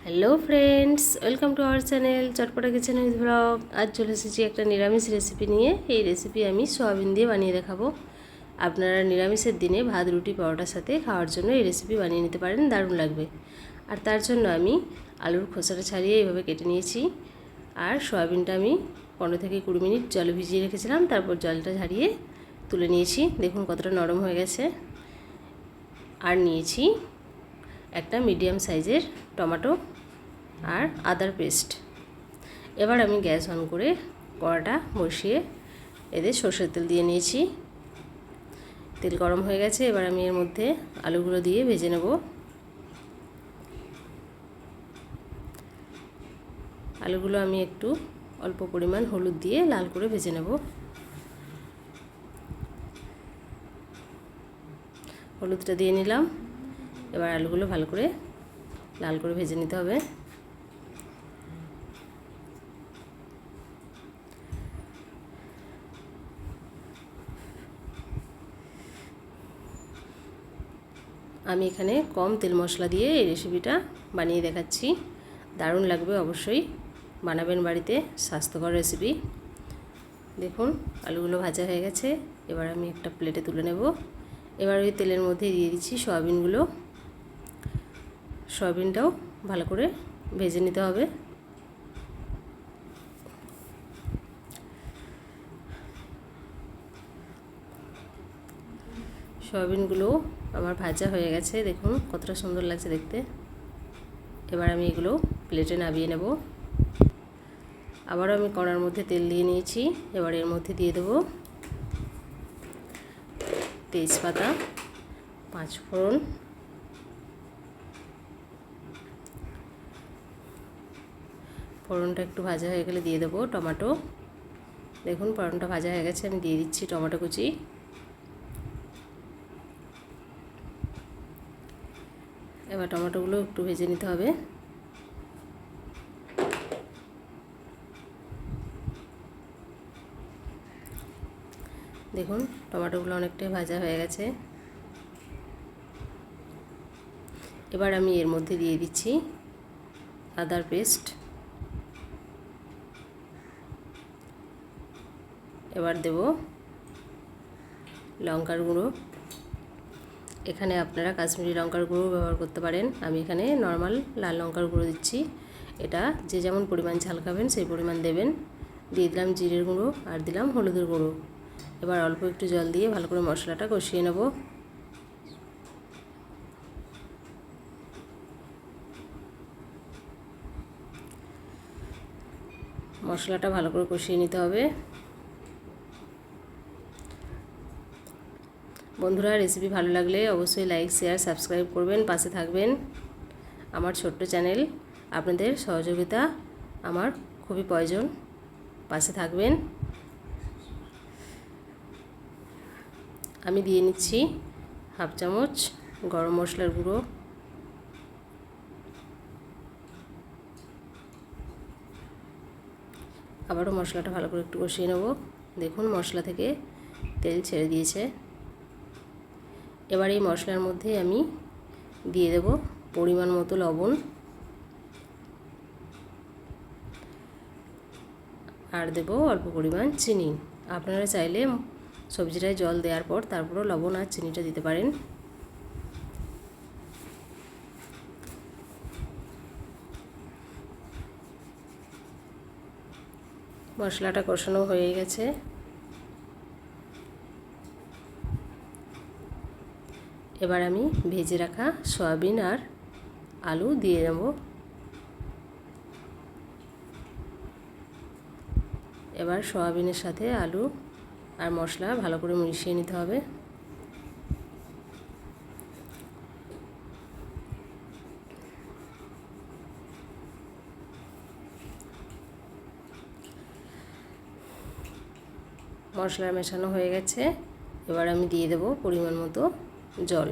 Hello friends, welcome to our channel Chatpata Kitchen with blog. আজ চলে এসেছি একটা নিরামিষ রেসিপি নিয়ে। এই রেসিপি আমি সয়াবিন দিয়ে বানিয়ে দেখাবো। আপনারা নিরামিষের দিনে ভাত, রুটি, পরোটার সাথে খাওয়ার জন্য এই রেসিপি বানিয়ে নিতে পারেন, দারুণ লাগবে। আর তার জন্য আমি আলুর খোসাটা ছাড়িয়ে এইভাবে কেটে নিয়েছি। আর সয়াবিনটা আমি 15 থেকে 20 মিনিট জলে ভিজিয়ে রেখেছিলাম, তারপর জলটা ঝারিয়ে তুলে নিয়েছি। দেখুন কতটা নরম হয়ে গেছে। আর নিয়েছি একটা মিডিয়াম সাইজের টমেটো আর আদার পেস্ট। এবার আমি গ্যাস অন করে কড়াটা বসিয়ে এতে সরষের তেল দিয়ে নিয়েছি। তেল গরম হয়ে গেছে, এবার আমি এর মধ্যে আলুগুলো দিয়ে ভেজে নেব। আলুগুলো আমি একটু অল্প পরিমাণ হলুদ দিয়ে লাল করে ভেজে নেব। হলুদটা দিয়ে নিলাম। এবার আলুগুলো ভালো করে লাল করে ভেজে নিতে হবে। আমি এখানে কম তেল মশলা দিয়ে এই রেসিপিটা বানিয়ে দেখাচ্ছি, দারুণ লাগবে। অবশ্যই বানাবেন বাড়িতে, স্বাস্থ্যকর রেসিপি। দেখুন আলুগুলো ভাজা হয়ে গেছে, এবার আমি একটা প্লেটে তুলে নেব। এবার ওই তেলের মধ্যে দিয়ে দিচ্ছি সয়াবিনগুলো। সয়াবিনটাও ভালো করে ভেজে নিতে হবে। সয়াবিনগুলো আমার ভাজা হয়ে গেছে, দেখুন কতটা সুন্দর লাগছে দেখতে। এবার আমি এগুলো প্লেটে নামিয়ে নেব। আবারও আমি কড়ার মধ্যে তেল দিয়ে নিয়েছি। এবার এর মধ্যে দিয়ে দেব তেজপাতা, 5 ফোড়ন, ফোড়নটা একটু ভাজা হয়ে গেলে দিয়ে দেবো টমেটো। দেখুন ফোড়নটা ভাজা হয়ে গেছে, আমি দিয়ে দিচ্ছি টমেটো কুচি। এবার টমেটোগুলো একটু ভেজে নিতে হবে। দেখুন টমেটোগুলো অনেকটাই ভাজা হয়ে গেছে। এবার আমি এর মধ্যে দিয়ে দিচ্ছি আদার পেস্ট। এবার দেব লঙ্কার গুঁড়ো। এখানে আপনারা কাশ্মীরি লঙ্কার গুঁড়ো ব্যবহার করতে পারেন, আমি এখানে নর্মাল লাল লঙ্কার গুঁড়ো দিচ্ছি। এটা যে যেমন পরিমাণ ঝাল খাবেন সেই পরিমাণ দেবেন। দিয়ে দিলাম জিরের গুঁড়ো আর দিলাম হলুদের গুঁড়ো। এবার অল্প একটু জল দিয়ে ভালো করে মশলাটা কষিয়ে নেব। মশলাটা ভালো করে কষিয়ে নিতে হবে। বন্ধুরা, রেসিপি ভালো লাগলে অবশ্যই লাইক, শেয়ার, সাবস্ক্রাইব করবেন, পাশে থাকবেন। আমার ছোট্ট চ্যানেল, আপনাদের সহযোগিতা আমার খুবই প্রয়োজন, পাশে থাকবেন। আমি দিয়ে নিচ্ছি হাফ চামচ গরম মশলার গুঁড়ো। আবারও মশলাটা ভালো করে একটু কষিয়ে নেব। দেখুন মশলা থেকে তেল ছেড়ে দিয়েছে। এবার এই মশলার মধ্যে আমি দিয়ে দেব পরিমাণ মতো লবণ আর দেব অল্প পরিমাণ চিনি। আপনারা চাইলে সবজিটায় জল দেওয়ার পর তারপরও লবণ আর চিনিটা দিতে পারেন। মশলাটা কষানো হয়ে গেছে। এবার আমি ভেজে রাখা সয়াবিন আর আলু দিয়ে দেব। এবার সয়াবিনের সাথে আলু আর মশলা ভালো করে মিশিয়ে নিতে হবে। মশলা মেশানো হয়ে গেছে, এবার আমি দিয়ে দেব পরিমাণ মতো জল।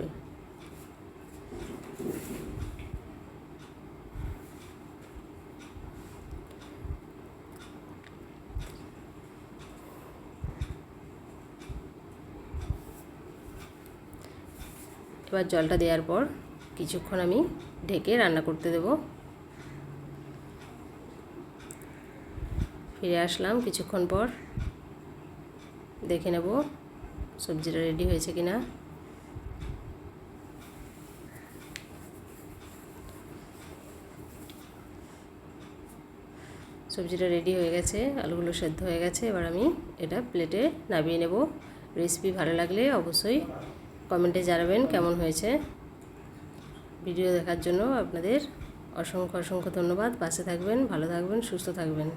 এবার জলটা দেওয়ার পর কিছুক্ষণ আমি ঢেকে রান্না করতে দেব। ফিরে আসলাম কিছুক্ষণ পর। দেখে নেব সবজিটা রেডি হয়েছে কিনা। সবজিটা রেডি হয়ে গেছে, আলুগুলো সেদ্ধ হয়ে গেছে। এবার আমি এটা প্লেটে নামিয়ে নেব। রেসিপি ভালো লাগলে অবশ্যই কমেন্টে জানাবেন কেমন হয়েছে। ভিডিও দেখার জন্য আপনাদের অসংখ্য অসংখ্য ধন্যবাদ। পাশে থাকবেন, ভালো থাকবেন, সুস্থ থাকবেন।